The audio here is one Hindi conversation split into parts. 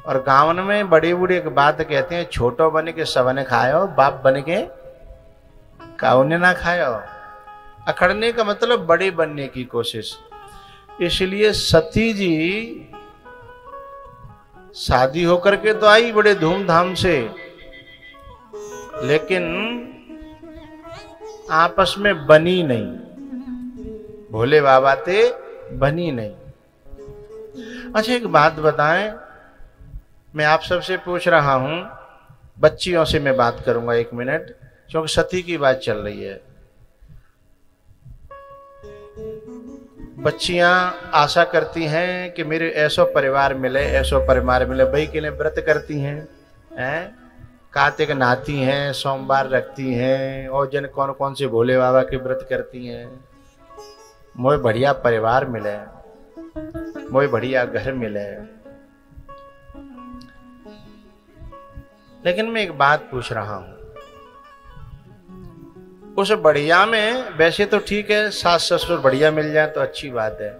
और गाँव में बड़े बूढ़े एक बात कहते हैं, छोटो बन के सबने खायो, बाप बन के काउने ना खायो। अखड़ने का मतलब बड़े बनने की कोशिश। इसलिए सती जी शादी होकर के तो आई बड़े धूमधाम से, लेकिन आपस में बनी नहीं। भोले बाबा ते बनी नहीं। अच्छा एक बात बताएं, मैं आप सबसे पूछ रहा हूं, बच्चियों से मैं बात करूंगा 1 मिनट, क्योंकि सती की बात चल रही है। बच्चियां आशा करती हैं कि मेरे ऐसो परिवार मिले, ऐसो परिवार मिले। भाई के लिए व्रत करती हैं, कार्तिक नहाती हैं, सोमवार रखती हैं, और जन कौन कौन से भोले बाबा के व्रत करती हैं। मोए बढ़िया परिवार मिले, मोए बढ़िया घर मिले। लेकिन मैं एक बात पूछ रहा हूं, उस बढ़िया में वैसे तो ठीक है, सास ससुर बढ़िया मिल जाए तो अच्छी बात है,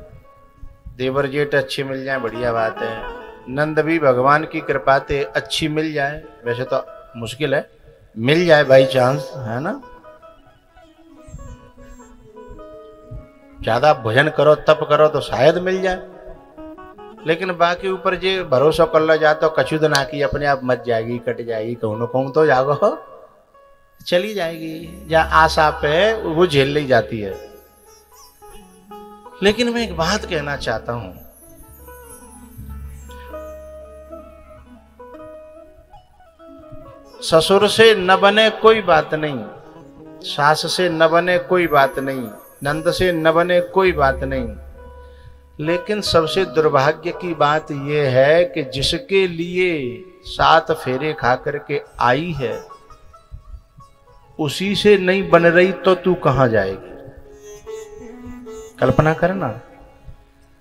देवर जेठ अच्छे मिल जाए बढ़िया बात है, नंद भी भगवान की कृपा से अच्छी मिल जाए, वैसे तो मुश्किल है, मिल जाए बाई चांस, है ना। ज्यादा भजन करो तप करो तो शायद मिल जाए, लेकिन बाकी ऊपर जे भरोसा कर लो जा तो कछुद ना की अपने आप मत जाएगी, कट जाएगी, कहूं न कहूं तो जागो चली जाएगी, या आशा पे वो झेल ली जाती है। लेकिन मैं एक बात कहना चाहता हूं, ससुर से न बने कोई बात नहीं, सास से न बने कोई बात नहीं, नंद से न बने कोई बात नहीं, लेकिन सबसे दुर्भाग्य की बात यह है कि जिसके लिए 7 फेरे खा करके आई है उसी से नहीं बन रही तो तू कहां जाएगी। कल्पना करना।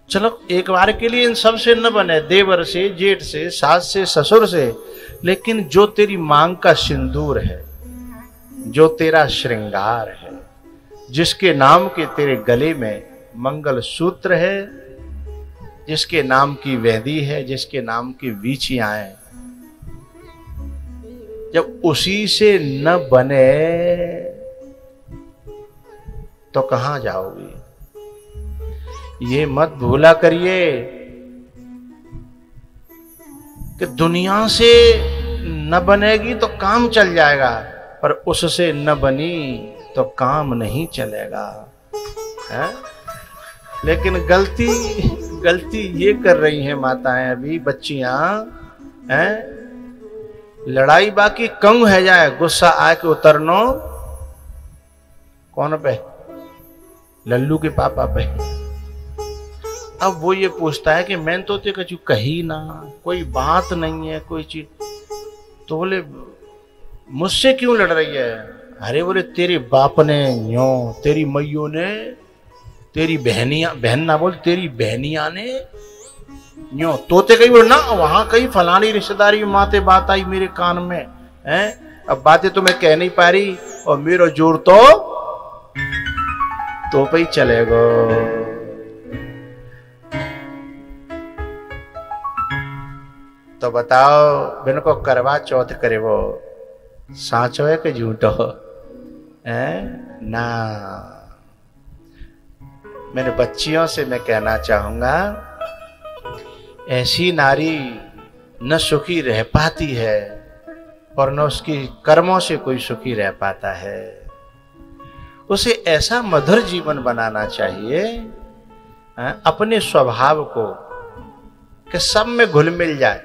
चलो एक बार के लिए इन सब से न बने, देवर से, जेठ से, सास से, ससुर से, लेकिन जो तेरी मांग का सिंदूर है, जो तेरा श्रृंगार है, जिसके नाम के तेरे गले में मंगल सूत्र है, जिसके नाम की वेदी है, जिसके नाम की वीचियां हैं, जब उसी से न बने तो कहां जाओगी। ये मत भूला करिए कि दुनिया से न बनेगी तो काम चल जाएगा, पर उससे न बनी तो काम नहीं चलेगा, है? लेकिन गलती ये कर रही हैं माताएं, अभी बच्चियां हैं, लड़ाई बाकी कम है जाए, गुस्सा आके उतरनो कौन पे, लल्लू के पापा पे। अब वो ये पूछता है कि मैं तो ते कछु कही ना, कोई बात नहीं है, कोई चीज, तो बोले मुझसे क्यों लड़ रही है। अरे बोले तेरे बाप ने यो, तेरी मैयों ने, तेरी बहनिया, बहन ना बोल, तेरी बहनिया ने यूं तोते कहीं बोल ना, वहां कहीं फलानी रिश्तेदारी माते बात आई मेरे कान में, हैं? अब बातें तो मैं कह नहीं पा रही, और मेरा जोर तो पे ही चलेगा। तो बताओ बिन को करवा चौथ करे वो साचो है कि झूठो है ना। मेरे बच्चियों से मैं कहना चाहूंगा, ऐसी नारी न सुखी रह पाती है और न उसकी कर्मों से कोई सुखी रह पाता है। उसे ऐसा मधुर जीवन बनाना चाहिए अपने स्वभाव को कि सब में घुल मिल जाए।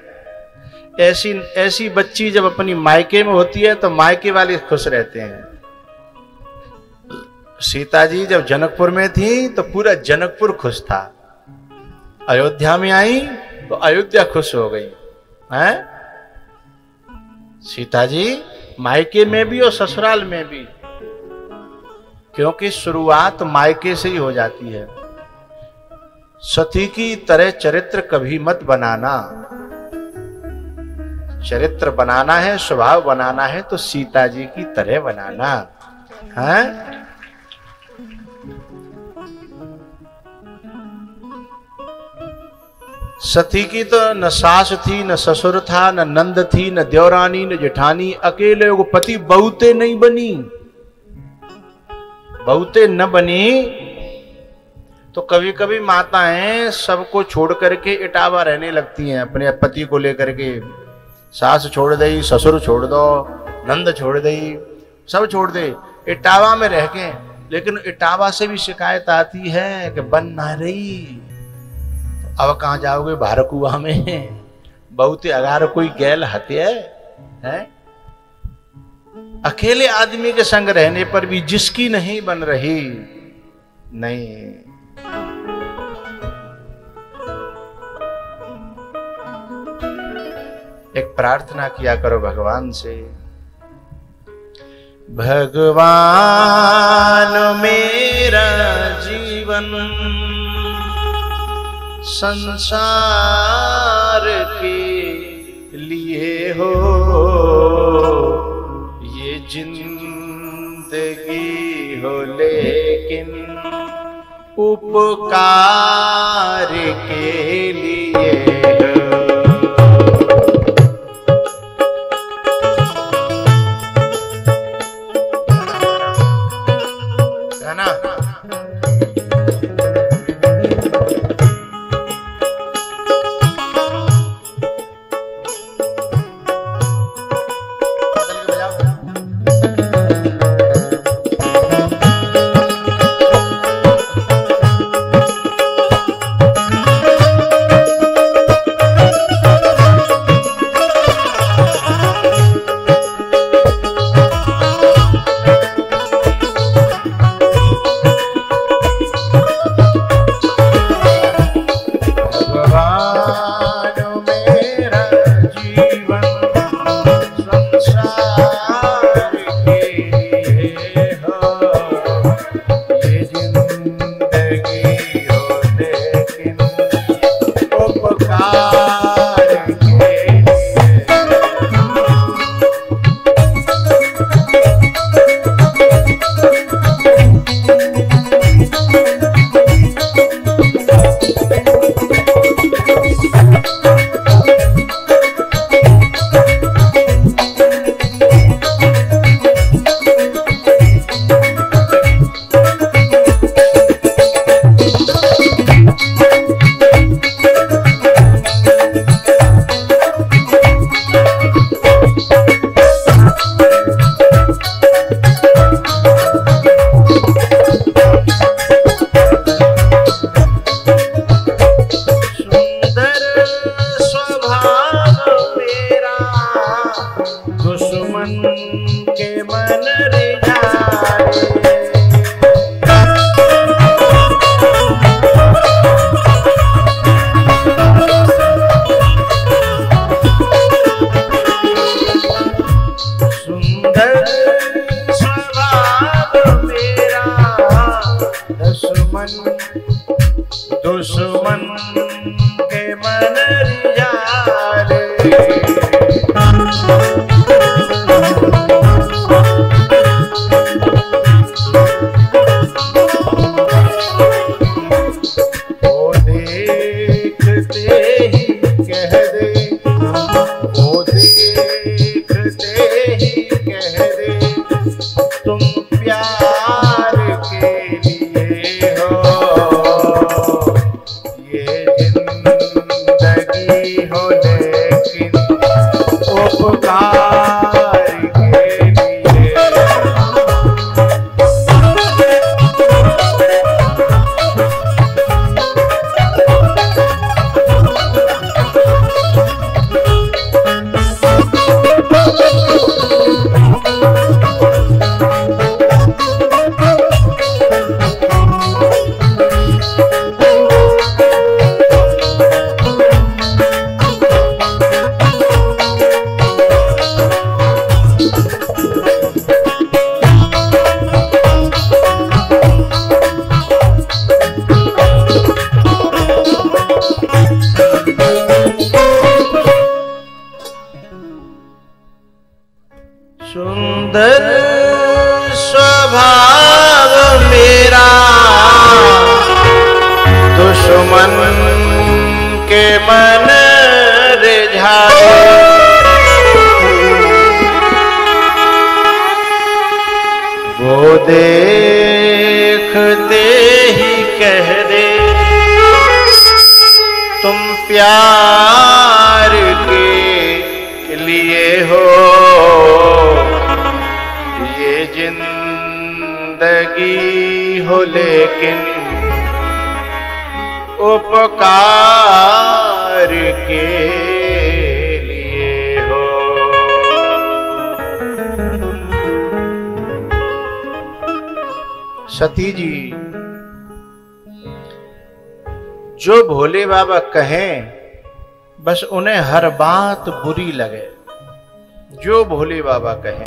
ऐसी बच्ची जब अपनी मायके में होती है तो मायके वाले खुश रहते हैं। सीता जी जब जनकपुर में थी तो पूरा जनकपुर खुश था, अयोध्या में आई तो अयोध्या खुश हो गई हैं। सीता जी मायके में भी और ससुराल में भी, क्योंकि शुरुआत मायके से ही हो जाती है। सती की तरह चरित्र कभी मत बनाना। चरित्र बनाना है, स्वभाव बनाना है तो सीता जी की तरह बनाना है। सती की तो न सास थी, न ससुर था, न नंद थी, न देवरानी, न जेठानी, अकेले वो पति बहुते नहीं बनी। बहुते न बनी तो कभी कभी माताएं सबको छोड़ करके इटावा रहने लगती हैं अपने पति को लेकर के। सास छोड़ दई, ससुर छोड़ दो, नंद छोड़ दई, सब छोड़ दे, इटावा में रह के। लेकिन इटावा से भी शिकायत आती है कि बन ना रही, अब कहाँ जाओगे भारकुआ में, बहुत अगार कोई गैल हत्या है। अकेले आदमी के संग रहने पर भी जिसकी नहीं बन रही, नहीं। एक प्रार्थना किया करो भगवान से, भगवान मेरा जीवन संसार के लिए हो, ये जिंदगी हो लेकिन उपकार के लिए हो। है ना? दुश्मन के मन रिझाले। वो देखते ही कह दे, वो देखते ही कह दे, तुम प्यार के लिए हो, ये जिंदगी हो लेकिन उपकार के लिए। के लिए हो ये जिंदगी हो, लेकिन उपकार के लिए हो। सती जी, जो भोले बाबा कहें बस उन्हें हर बात बुरी लगे, जो भोले बाबा कहें।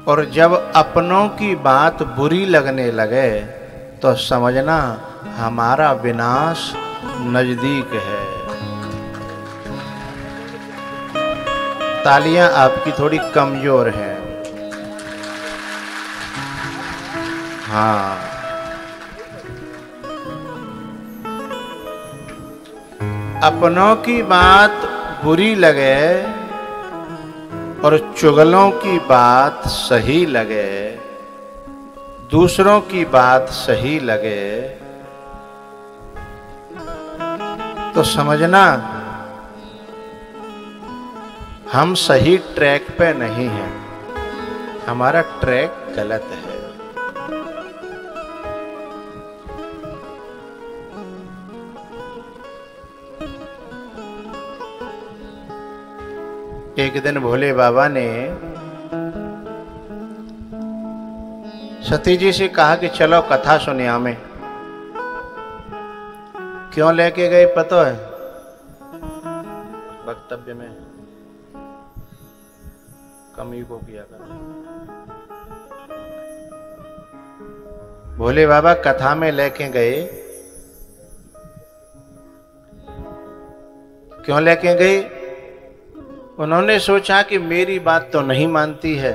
और जब अपनों की बात बुरी लगने लगे तो समझना हमारा विनाश नजदीक है। तालियां आपकी थोड़ी कमजोर हैं। हाँ, अपनों की बात बुरी लगे और चुगलों की बात सही लगे, दूसरों की बात सही लगे तो समझना हम सही ट्रैक पे नहीं हैं, हमारा ट्रैक गलत है। एक दिन भोले बाबा ने सती जी से कहा कि चलो कथा सुने हमें। क्यों लेके गए पता है? वक्तव्य में कमी को किया कर। भोले बाबा कथा में लेके गए। क्यों लेके गए? उन्होंने सोचा कि मेरी बात तो नहीं मानती है।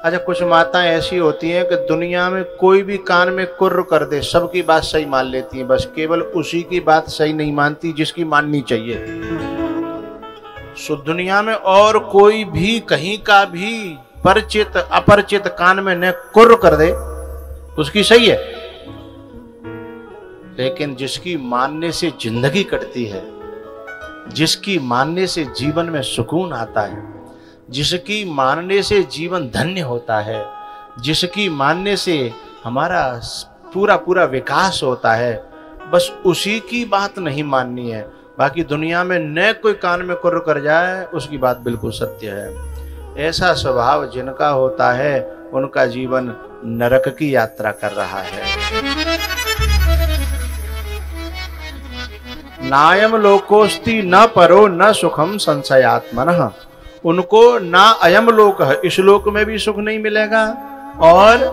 अच्छा, कुछ माताएं ऐसी होती हैं कि दुनिया में कोई भी कान में कुर्र कर दे, सबकी बात सही मान लेती हैं, बस केवल उसी की बात सही नहीं मानती जिसकी माननी चाहिए। सो दुनिया में और कोई भी कहीं का भी परिचित अपरिचित कान में न कुर्र कर दे, उसकी सही है। लेकिन जिसकी मानने से जिंदगी कटती है, जिसकी मानने से जीवन में सुकून आता है, जिसकी मानने से जीवन धन्य होता है, जिसकी मानने से हमारा पूरा पूरा विकास होता है, बस उसी की बात नहीं माननी है। बाकी दुनिया में न कोई कान में कुर्र कर जाए, उसकी बात बिल्कुल सत्य है। ऐसा स्वभाव जिनका होता है उनका जीवन नरक की यात्रा कर रहा है। नायम लोकोस्ति न परो न सुखम संशयात्मनः। उनको ना अयम लोक है, इस लोक में भी सुख नहीं मिलेगा और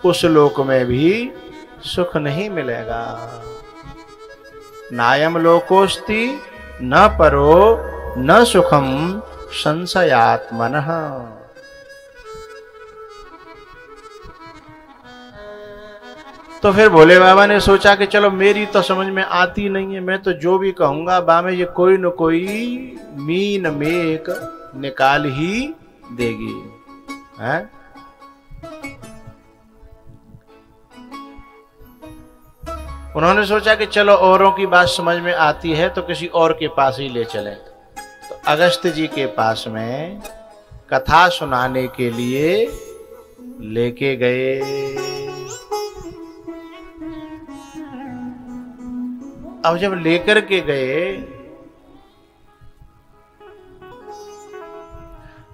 उस लोक में भी सुख नहीं मिलेगा। नायम लोकोस्ति न परो न सुखम संशयात्मनः। तो फिर भोले बाबा ने सोचा कि चलो मेरी तो समझ में आती नहीं है, मैं तो जो भी कहूंगा बा में ये कोई न कोई मीन मेक निकाल ही देगी, है? उन्होंने सोचा कि चलो औरों की बात समझ में आती है तो किसी और के पास ही ले चलें। तो अगस्त जी के पास में कथा सुनाने के लिए लेके गए। अब जब लेकर के गए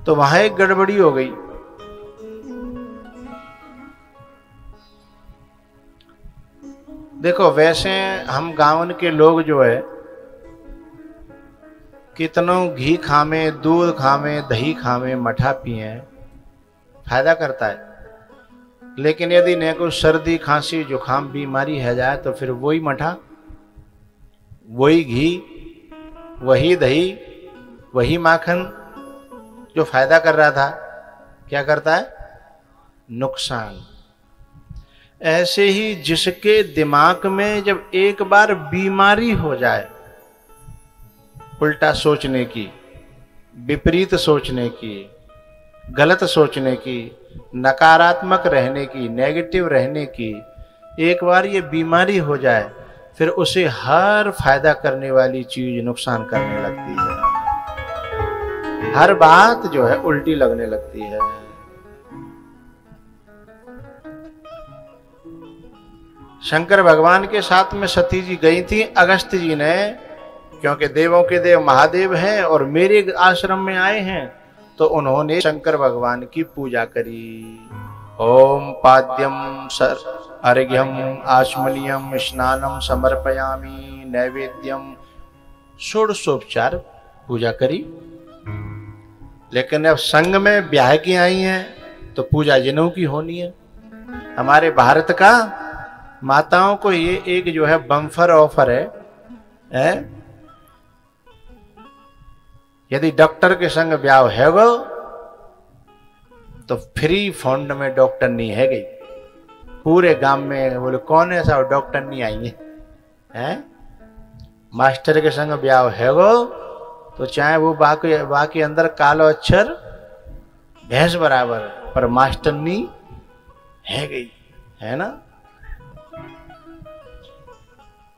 तो वहां एक गड़बड़ी हो गई। देखो, वैसे हम गांवन के लोग जो है कितनों घी खामे, दूध खामे, दही खामे, मठा पिए, फायदा करता है। लेकिन यदि न कोई सर्दी खांसी जुकाम बीमारी है जाए तो फिर वही मठा, वही घी, वही दही, वही माखन जो फायदा कर रहा था क्या करता है? नुकसान। ऐसे ही जिसके दिमाग में जब एक बार बीमारी हो जाए, उल्टा सोचने की, विपरीत सोचने की, गलत सोचने की, नकारात्मक रहने की, नेगेटिव रहने की, एक बार ये बीमारी हो जाए फिर उसे हर फायदा करने वाली चीज नुकसान करने लगती है, हर बात जो है उल्टी लगने लगती है। शंकर भगवान के साथ में सती जी गई थी। अगस्त जी ने, क्योंकि देवों के देव महादेव हैं और मेरे आश्रम में आए हैं, तो उन्होंने शंकर भगवान की पूजा करी। ओम पाद्यम अर्घ्यम आचमनीयम स्नानम समर्पयामि नैवेद्यम, षोडशोपचार पूजा करी। लेकिन अब संग में ब्याह की आई हैं तो पूजा जिनों की होनी है। हमारे भारत का माताओं को ये एक जो है बम्फर ऑफर है? यदि डॉक्टर के संग ब्याह है गो तो फ्री फंड में डॉक्टर नहीं है गई। पूरे गांव में बोले कौन ऐसा डॉक्टर नहीं आएंगे हैं? मास्टर के संग ब्याह है गो तो चाहे वो बाकी अंदर कालो अक्षर भैंस बराबर, पर मास्टर नहीं है गई, है ना।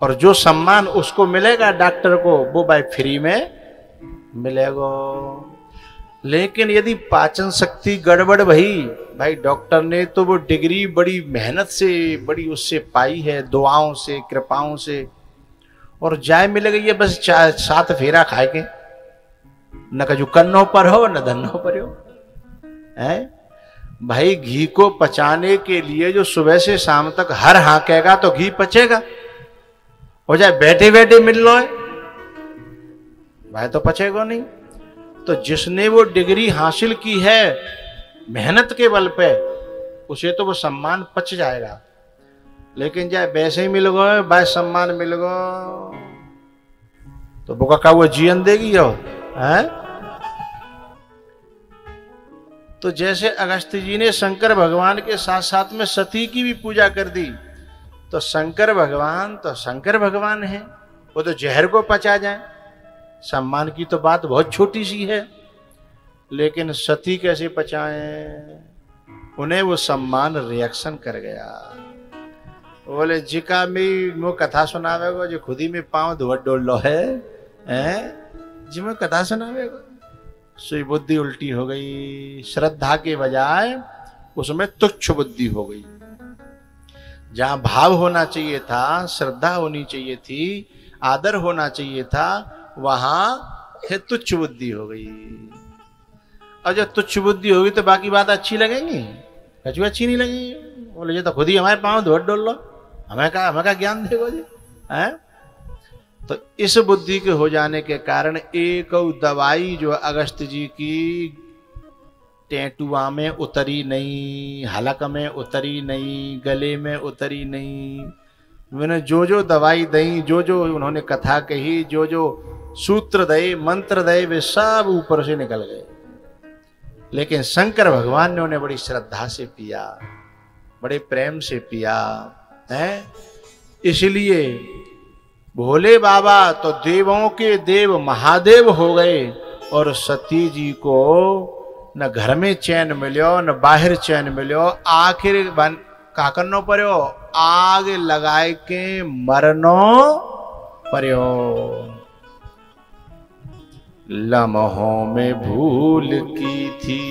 और जो सम्मान उसको मिलेगा डॉक्टर को, वो भाई फ्री में मिलेगा। लेकिन यदि पाचन शक्ति गड़बड़ भाई डॉक्टर ने तो वो डिग्री बड़ी मेहनत से बड़ी उससे पाई है, दुआओं से कृपाओं से, और जाय मिल गई है बस 7 फेरा खाए के, न कजू कन्नों पर हो न धन्नों पर हो है। भाई घी को पचाने के लिए जो सुबह से शाम तक हर हाँकेगा तो घी पचेगा। हो जाए बैठे बैठे मिल लो है भाई तो पचेगा नहीं। तो जिसने वो डिग्री हासिल की है मेहनत के बल पे, उसे तो वो सम्मान पच जाएगा। लेकिन जाए वैसे ही मिल गए, भाई सम्मान मिल गो तो बुका का वो जीवन देगी हो है। तो जैसे अगस्त जी ने शंकर भगवान के साथ साथ में सती की भी पूजा कर दी, तो शंकर भगवान है, वो तो जहर को पचा जाए। सम्मान की तो बात बहुत छोटी सी है, लेकिन सती कैसे पचाएं? उन्हें वो सम्मान रिएक्शन कर गया। बोले जिका में वो कथा सुनावेगो जो खुद ही में पांव धोवट डोल लो है जी, मैं कथा सुनावेगो। सुई बुद्धि उल्टी हो गई, श्रद्धा के बजाय उसमें तुच्छ बुद्धि हो गई। जहां भाव होना चाहिए था, श्रद्धा होनी चाहिए थी, आदर होना चाहिए था, वहां तुच्छ बुद्धि हो गई। और जब तुच्छ बुद्धि होगी तो बाकी बात अच्छी लगेंगी? कछु अच्छी नहीं लगेगी। बोले ये तो खुद ही हमारे पांव धोट डोल लो, हमें का ज्ञान देगो जी हैं? तो इस बुद्धि के हो जाने के कारण एक दवाई जो अगस्त जी की टेटुआ में उतरी नहीं, हलक में उतरी नहीं, गले में उतरी नहीं। मैंने जो दवाई दी, जो उन्होंने कथा कही, जो सूत्र दे, मंत्र दे, वे सब ऊपर से निकल गए। लेकिन शंकर भगवान ने उन्हें बड़ी श्रद्धा से पिया, बड़े प्रेम से पिया है। इसलिए भोले बाबा तो देवों के देव महादेव हो गए, और सती जी को न घर में चैन मिलो न बाहर चैन मिलो। आखिर का करनो पर्यो, आग लगाए के मरनो पर्यो। लम्हों में भूल की थी,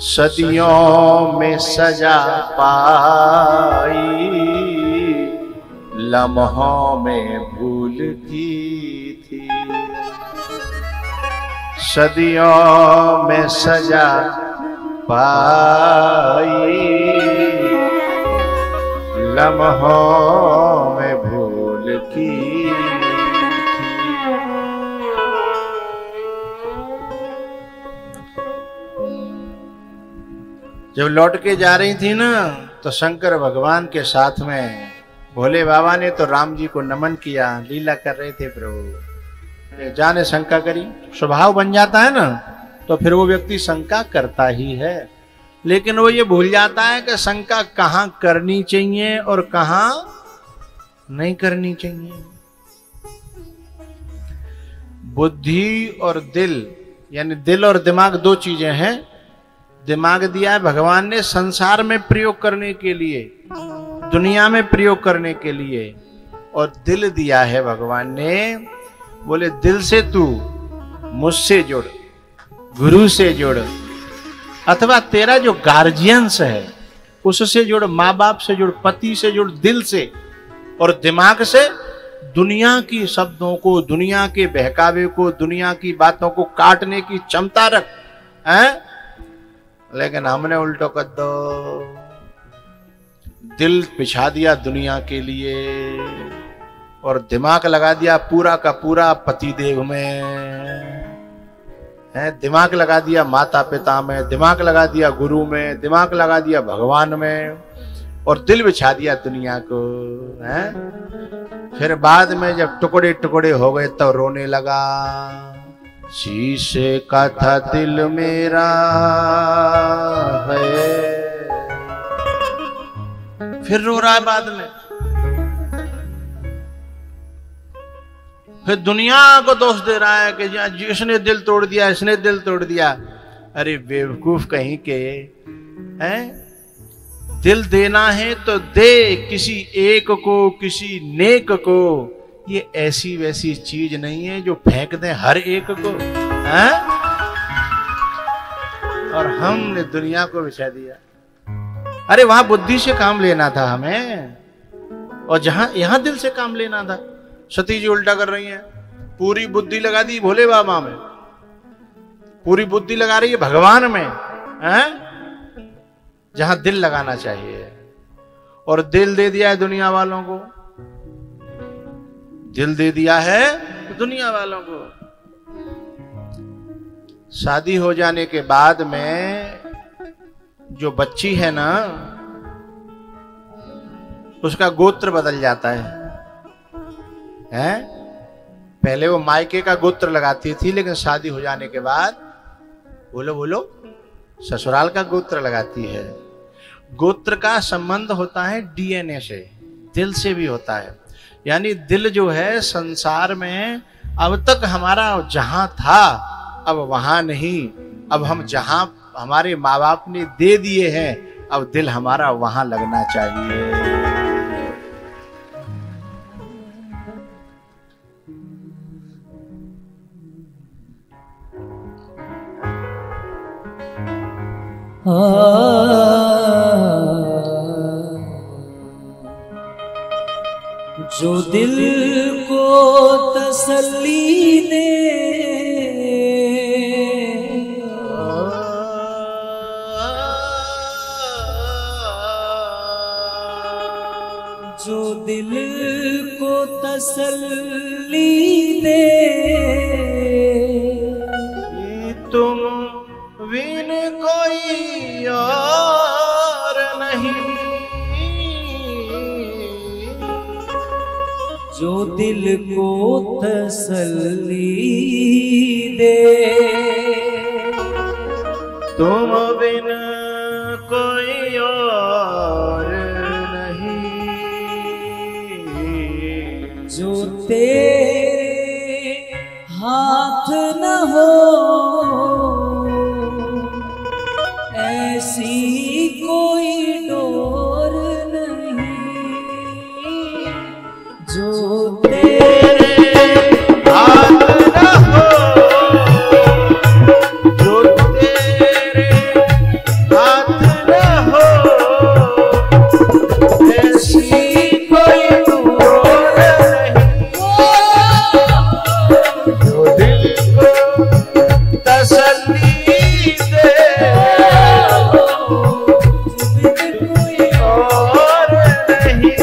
सदियों में सजा पाई। लम्हों में भूल की थी, सदियों में सजा पाई। लम्हों में भूल की जब लौट के जा रही थी ना, तो शंकर भगवान के साथ में भोले बाबा ने तो राम जी को नमन किया। लीला कर रहे थे प्रभु, जाने शंका करी। स्वभाव बन जाता है ना, तो फिर वो व्यक्ति शंका करता ही है। लेकिन वो ये भूल जाता है कि शंका कहाँ करनी चाहिए और कहाँ नहीं करनी चाहिए। बुद्धि और दिल, यानी दिल और दिमाग दो चीजें हैं। दिमाग दिया है भगवान ने संसार में प्रयोग करने के लिए, दुनिया में प्रयोग करने के लिए, और दिल दिया है भगवान ने। बोले दिल से तू मुझसे जुड़, गुरु से जुड़, अथवा तेरा जो गार्जियंस है उससे जुड़, माँ बाप से जुड़, पति से जुड़, दिल से। और दिमाग से दुनिया की शब्दों को, दुनिया के बहकावे को, दुनिया की बातों को काटने की क्षमता रख हैं। लेकिन हमने उल्टो कर दो, दिल बिछा दिया दुनिया के लिए और दिमाग लगा दिया पूरा का पूरा पतिदेव में, है दिमाग लगा दिया माता पिता में, दिमाग लगा दिया गुरु में, दिमाग लगा दिया भगवान में, और दिल बिछा दिया दुनिया को, हैं। फिर बाद में जब टुकड़े टुकड़े हो गए तो रोने लगा, शीशे का था दिल मेरा है। फिर रो रहा है बाद में, फिर दुनिया को दोष दे रहा है कि इसने दिल तोड़ दिया, इसने दिल तोड़ दिया। अरे बेवकूफ कहीं के, हैं। दिल देना है तो दे किसी एक को, किसी नेक को। ये ऐसी वैसी चीज नहीं है जो फेंक दें हर एक को, हैं? और हमने दुनिया को बिछा दिया। अरे वहां बुद्धि से काम लेना था हमें, और यहां दिल से काम लेना था। सती जी उल्टा कर रही हैं, पूरी बुद्धि लगा दी भोले बाबा में, पूरी बुद्धि लगा रही है भगवान में, हैं? जहां दिल लगाना चाहिए। और दिल दे दिया है दुनिया वालों को, दिल दे दिया है दुनिया वालों को। शादी हो जाने के बाद में जो बच्ची है ना, उसका गोत्र बदल जाता है, हैं? पहले वो मायके का गोत्र लगाती थी, लेकिन शादी हो जाने के बाद बोलो बोलो ससुराल का गोत्र लगाती है। गोत्र का संबंध होता है डीएनए से, दिल से भी होता है। यानी दिल जो है संसार में अब तक हमारा जहां था अब वहां नहीं, अब हम जहां हमारे माँ बाप ने दे दिए हैं अब दिल हमारा वहां लगना चाहिए। जो दिल को तसल्ली दे, जो दिल को तसल्ली दे, तुम बिन कोई और नहीं, जो दिल को तसल्ली दे, तुम बिन कोई और नहीं, जो तेरे हाथ न हो ऐसी कोई डोर नहीं, जो तेरे हाथ न हो, जो तेरे हाथ न हो ऐसी कोई डोर नहीं, जो दिल को तसल्ली दे, कोई और नहीं।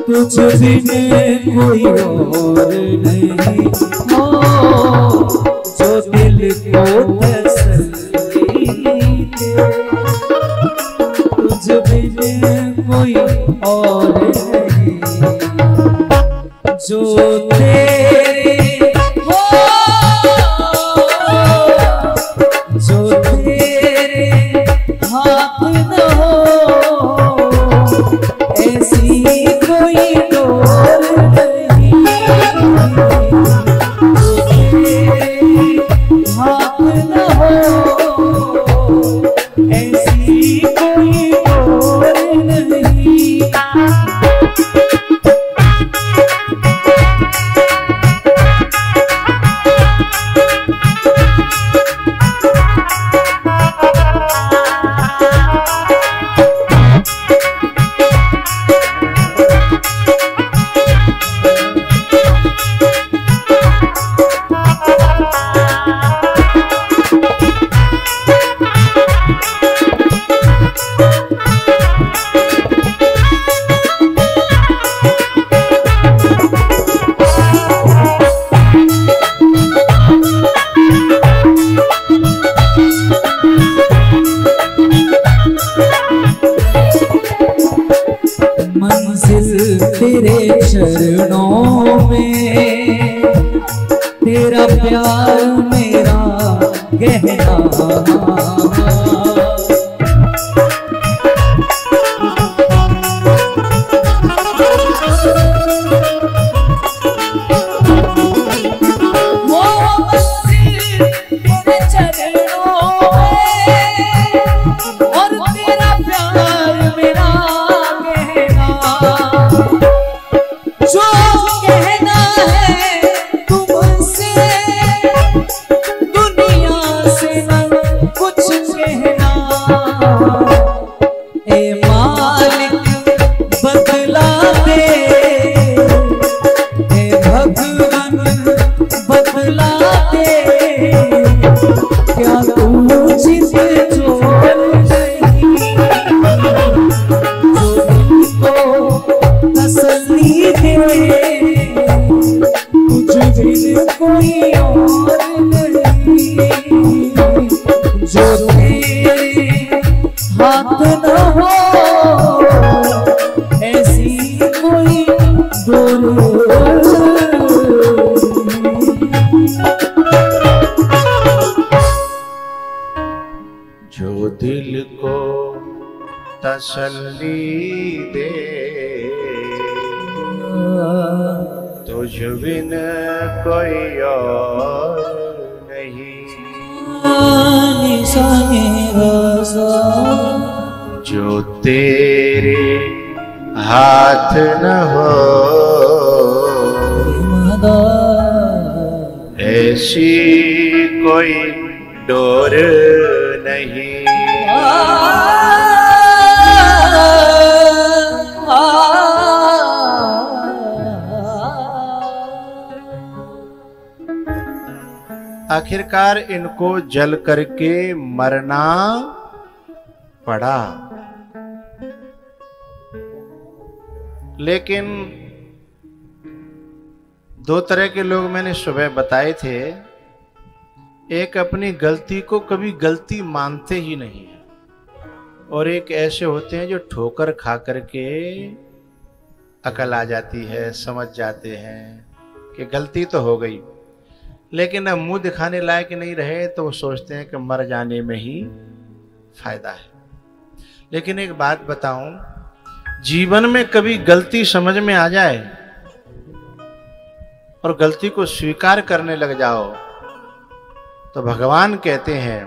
तुझ बिन कोई और नहीं हो जो दिल को तसल्ली दे। तुझ बिन कोई और नहीं जो तेरे हो, जो तेरे हाथ न हो ऐसी कोई डोर नहीं। जो तेरे हाथ न हो ऐसी कोई डोर नहीं। मंजिल तेरे चरणों में, तेरा प्यार मेरा गहना। वो मंजिल तेरे चरणों में और तेरा प्यार मेरा जो कहना है तुमसे दुनिया से न कुछ कहना। ए मालिक बदला दे, ए भगवान बदला दे, क्या तू जिस जोर नहीं जो तुमको तसल्ली दे। तुझ बिन कोई और नहीं जो तेरे हाथ न हो ऐसी कोई डोर। जो दिल को तसल्ली दे तुझ बिन कोई और नहीं। जो तेरे हाथ न हो ऐसी कोई डोर नहीं। आखिरकार इनको जल करके मरना पड़ा। लेकिन दो तरह के लोग मैंने सुबह बताए थे। एक अपनी गलती को कभी गलती मानते ही नहीं है, और एक ऐसे होते हैं जो ठोकर खा करके अकल आ जाती है, समझ जाते हैं कि गलती तो हो गई, लेकिन अब मुंह दिखाने लायक नहीं रहे तो वो सोचते हैं कि मर जाने में ही फायदा है। लेकिन एक बात बताऊं, जीवन में कभी गलती समझ में आ जाए और गलती को स्वीकार करने लग जाओ तो भगवान कहते हैं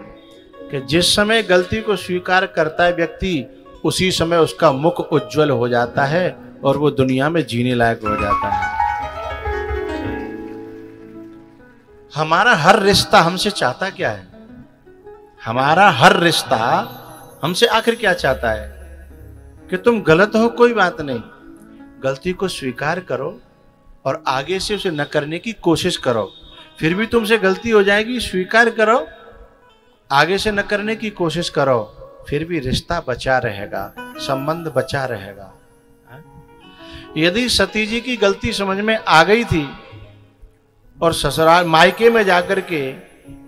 कि जिस समय गलती को स्वीकार करता है व्यक्ति, उसी समय उसका मुख उज्जवल हो जाता है और वो दुनिया में जीने लायक हो जाता है। हमारा हर रिश्ता हमसे चाहता क्या है? हमारा हर रिश्ता हमसे आखिर क्या चाहता है? कि तुम गलत हो, कोई बात नहीं, गलती को स्वीकार करो और आगे से उसे न करने की कोशिश करो। फिर भी तुमसे गलती हो जाएगी, स्वीकार करो, आगे से न करने की कोशिश करो, फिर भी रिश्ता बचा रहेगा, संबंध बचा रहेगा। यदि सती जी की गलती समझ में आ गई थी और ससुराल मायके में जाकर के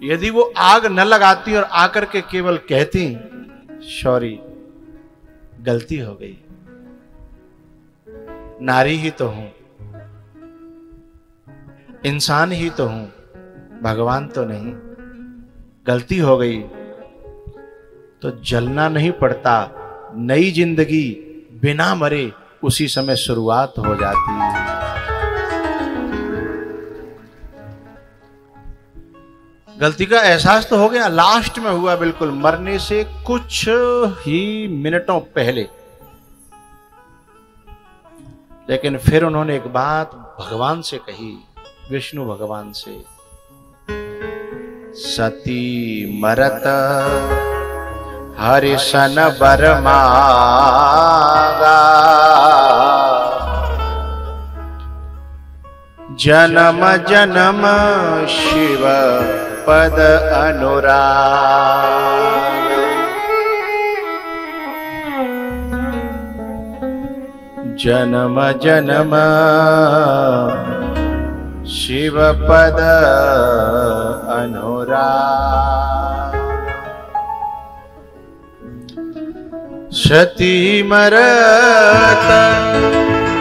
यदि वो आग न लगाती और आकर के केवल कहती सॉरी गलती हो गई, नारी ही तो हूं, इंसान ही तो हूं, भगवान तो नहीं, गलती हो गई तो जलना नहीं पड़ता, नई जिंदगी बिना मरे उसी समय शुरुआत हो जाती है। गलती का एहसास तो हो गया, लास्ट में हुआ बिल्कुल मरने से कुछ ही मिनटों पहले, लेकिन फिर उन्होंने एक बात भगवान से कही, विष्णु भगवान से, सती मरत हरिशन बर मागा, जन्म जन्म शिव पद अनुराग, जन्म जन्म शिव पद अनुराग, सती मरत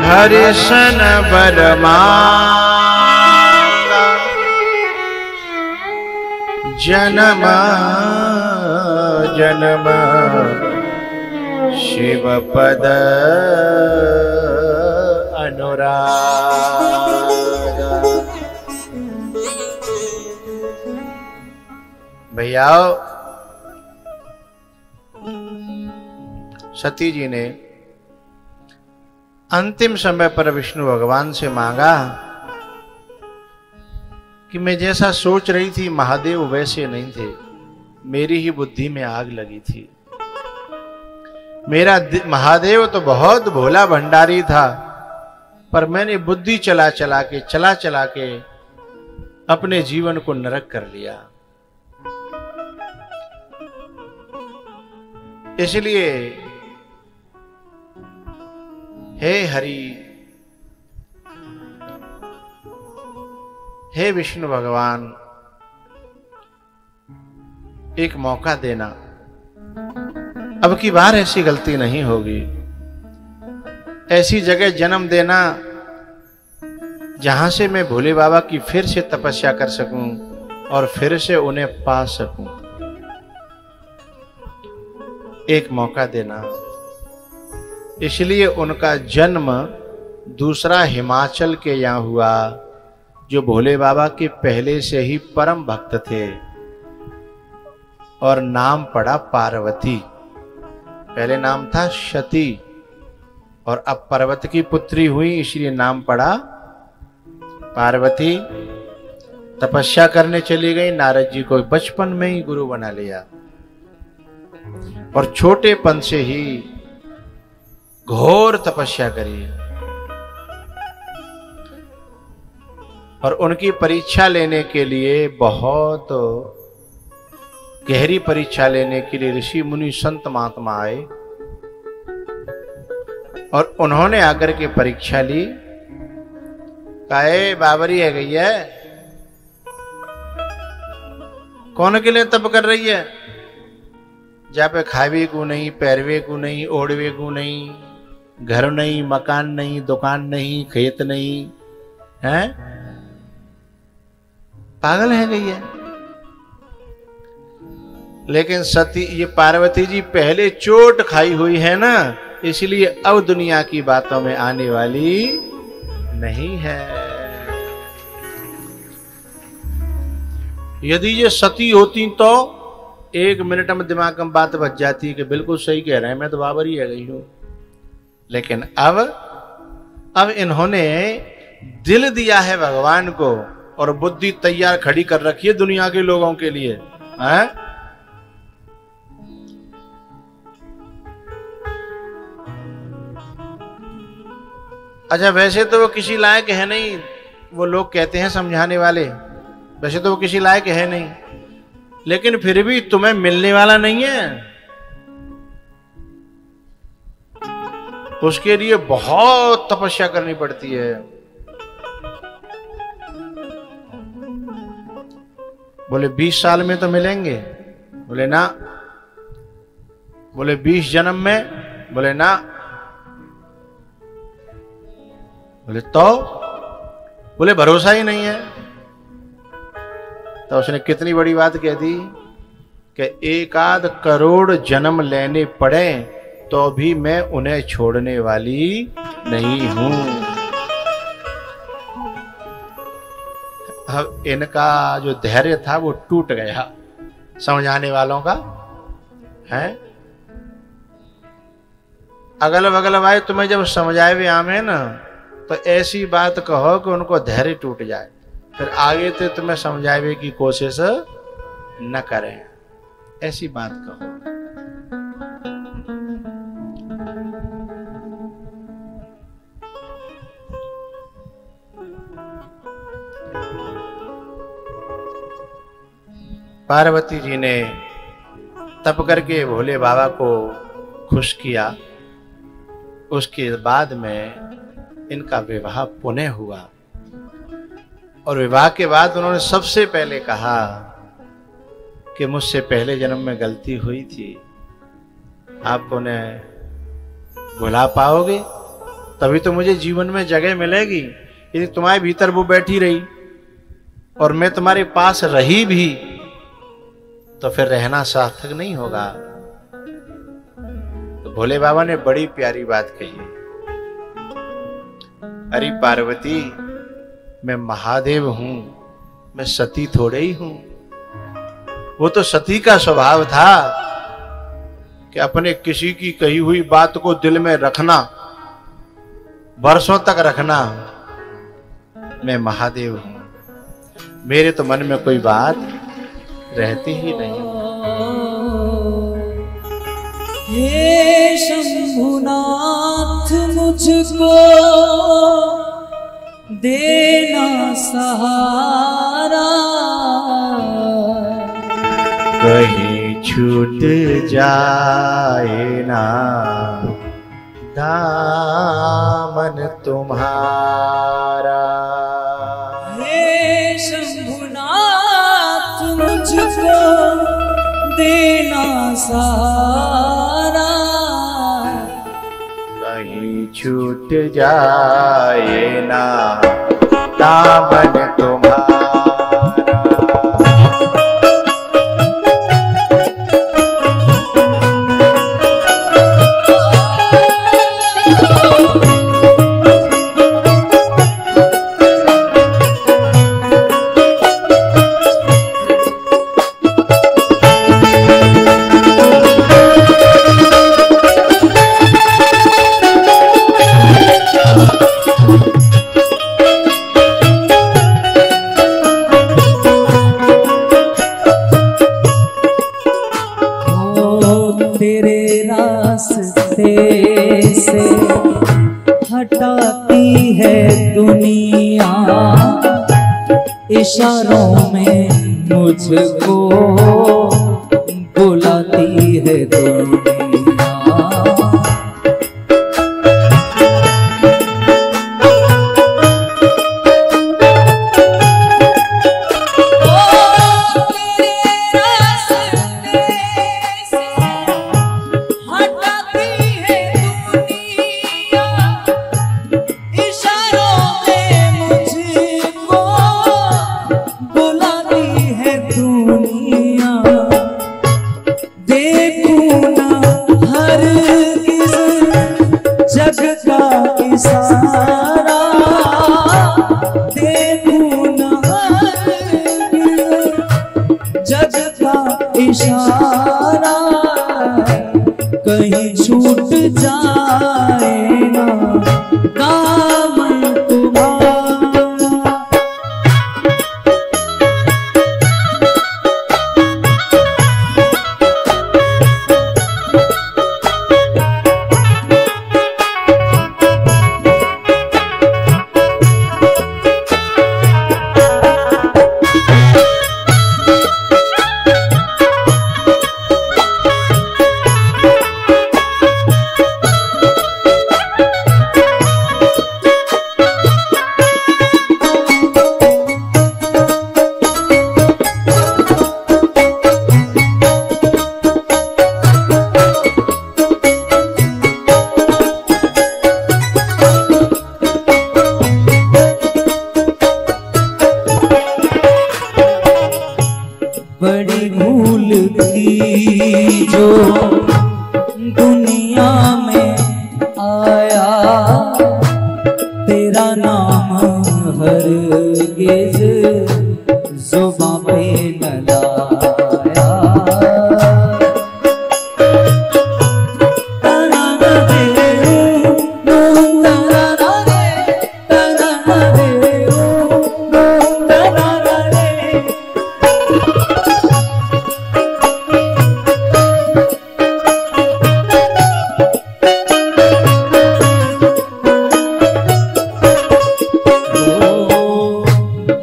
हरिशन बर मांगा, जन्म जन्म शिव पद अनुराग। भैया सती जी ने अंतिम समय पर विष्णु भगवान से मांगा कि मैं जैसा सोच रही थी महादेव वैसे नहीं थे, मेरी ही बुद्धि में आग लगी थी। मेरा महादेव तो बहुत भोला भंडारी था, पर मैंने बुद्धि चला चला के अपने जीवन को नरक कर लिया। इसलिए हे हरि, हे विष्णु भगवान, एक मौका देना, अब की बार ऐसी गलती नहीं होगी। ऐसी जगह जन्म देना जहां से मैं भोले बाबा की फिर से तपस्या कर सकूं और फिर से उन्हें पा सकूं। एक मौका देना। इसलिए उनका जन्म दूसरा हिमाचल के यहाँ हुआ, जो भोले बाबा के पहले से ही परम भक्त थे, और नाम पड़ा पार्वती। पहले नाम था सती और अब पार्वती की पुत्री हुई, इसलिए नाम पड़ा पार्वती। तपस्या करने चली गई, नारद जी को बचपन में ही गुरु बना लिया और छोटेपन से ही घोर तपस्या करी। और उनकी परीक्षा लेने के लिए, बहुत गहरी परीक्षा लेने के लिए ऋषि मुनि संत महात्मा आए और उन्होंने आकर के परीक्षा ली। काहे बाबरी है गई है, कौन के लिए तप कर रही है? जहाँ पे खावे को नहीं, पैरवे को नहीं, ओढ़वे को नहीं, घर नहीं, मकान नहीं, दुकान नहीं, खेत नहीं, हैं? पागल है गई है। लेकिन सती, ये पार्वती जी पहले चोट खाई हुई है ना, इसलिए अब दुनिया की बातों में आने वाली नहीं है। यदि ये सती होती तो एक मिनट में दिमाग में बात बच जाती कि बिल्कुल सही कह रहे हैं, मैं तो बाबर ही आ गई हूं। लेकिन अब इन्होंने दिल दिया है भगवान को और बुद्धि तैयार खड़ी कर रखी है दुनिया के लोगों के लिए, हैं? अच्छा, वैसे तो वो किसी लायक है नहीं, वो लोग कहते हैं समझाने वाले, वैसे तो वो किसी लायक है नहीं, लेकिन फिर भी तुम्हें मिलने वाला नहीं है। उसके लिए बहुत तपस्या करनी पड़ती है। बोले 20 साल में तो मिलेंगे? बोले ना। बोले 20 जन्म में? बोले ना। बोले तो? बोले भरोसा ही नहीं है। तो उसने कितनी बड़ी बात कह दी कि 1 करोड़ जन्म लेने पड़े तो भी मैं उन्हें छोड़ने वाली नहीं हूं। अब इनका जो धैर्य था वो टूट गया समझाने वालों का है। अगल बगल भाई तुम्हें जब समझाए हुए आमे ना तो ऐसी बात कहो कि उनको धैर्य टूट जाए, फिर आगे तो तुम्हें समझाए की कोशिश न करें। ऐसी बात कहो। पार्वती जी ने तप करके भोले बाबा को खुश किया। उसके बाद में इनका विवाह पुनः हुआ और विवाह के बाद उन्होंने सबसे पहले कहा कि मुझसे पहले जन्म में गलती हुई थी, आप उन्हें भुला पाओगे तभी तो मुझे जीवन में जगह मिलेगी। यदि तुम्हारे भीतर वो बैठी रही और मैं तुम्हारे पास रही भी तो फिर रहना सार्थक नहीं होगा। तो भोले बाबा ने बड़ी प्यारी बात कही, अरे पार्वती मैं महादेव हूं, मैं सती थोड़े ही हूं। वो तो सती का स्वभाव था कि अपने किसी की कही हुई बात को दिल में रखना, वर्षों तक रखना। मैं महादेव हूं, मेरे तो मन में कोई बात रहती ही नहीं। हे शंभुनाथ मुझको देना सहारा, कहीं छूट जाए ना दामन तुम्हारा। हे शंभुनाथ मुझको देना सहारा, कहीं छूट जाए ना दामन तुम्हारा। हटाती है दुनिया, इशारों में मुझको बुलाती है दुनिया। इशारा कहीं छूट जाए ना दामन तुम्हारा। जो दुनिया में आया, तेरा नाम हरगिज़ ज़ुबां पे न लाया।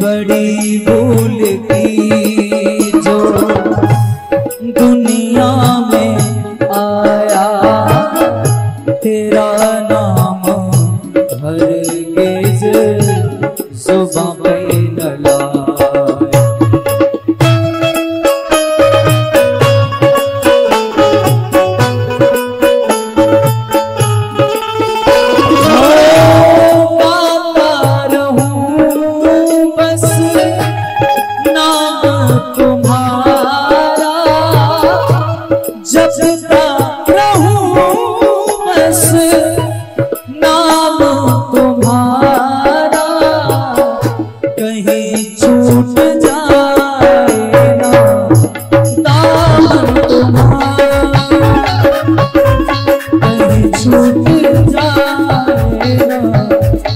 बड़ी भूल की जो दुनिया में आया, तेरा नाम हरगिज़ ज़ुबां पे न लाया। जपता रहूं बस नाम तुम्हारा, कहीं छूट जाए ना दामन तुम्हारा, कहीं छूट जाए ना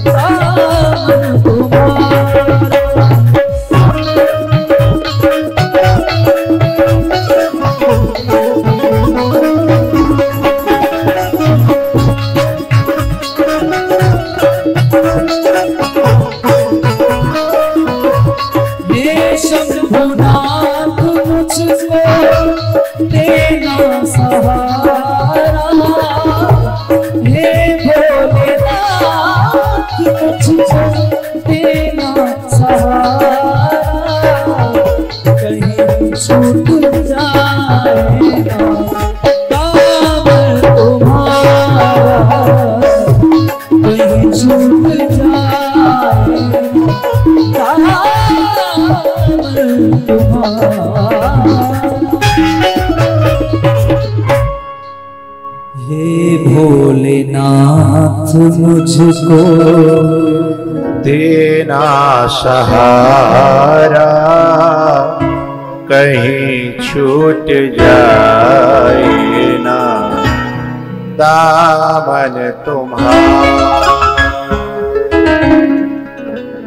दामन तुम्हारा। शंभुनाथ मुझको देना सहारा, हे भोलेनाथ मुझको देना सहारा, कहीं छूट जाए ना दामन तुम्हारा, कहीं छूट जाए ना हे भोलेनाथ मुझको देना सहारा, कहीं छूट जाए ना दामन तुम्हारा,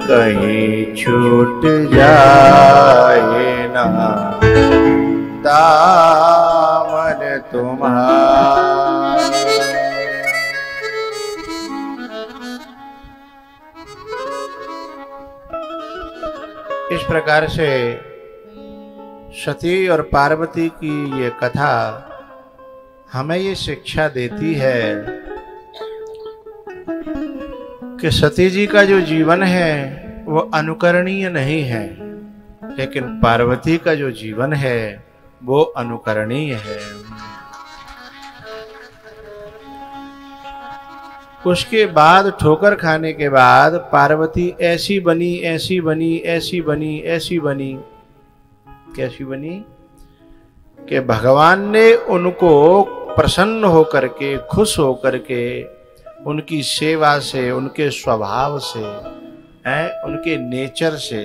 कहीं छूट जाए ना दामन तुम्हारा। इस प्रकार से सती और पार्वती की ये कथा हमें ये शिक्षा देती है कि सती जी का जो जीवन है वो अनुकरणीय नहीं है, लेकिन पार्वती का जो जीवन है वो अनुकरणीय है। उसके बाद ठोकर खाने के बाद पार्वती ऐसी बनी, ऐसी बनी, ऐसी बनी, ऐसी बनी, कैसी बनी कि भगवान ने उनको प्रसन्न होकर के, खुश होकर के, उनकी सेवा से, उनके स्वभाव से, उनके नेचर से,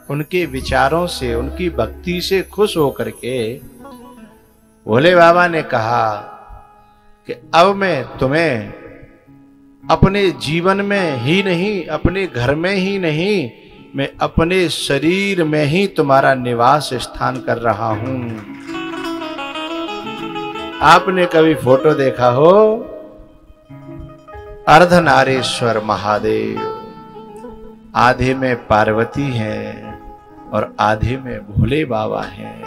उनके विचारों से, उनकी भक्ति से खुश होकर के भोले बाबा ने कहा कि अब मैं तुम्हें अपने जीवन में ही नहीं, अपने घर में ही नहीं, मैं अपने शरीर में ही तुम्हारा निवास स्थान कर रहा हूं। आपने कभी फोटो देखा हो अर्धनारीश्वर महादेव, आधे में पार्वती हैं और आधे में भोले बाबा हैं,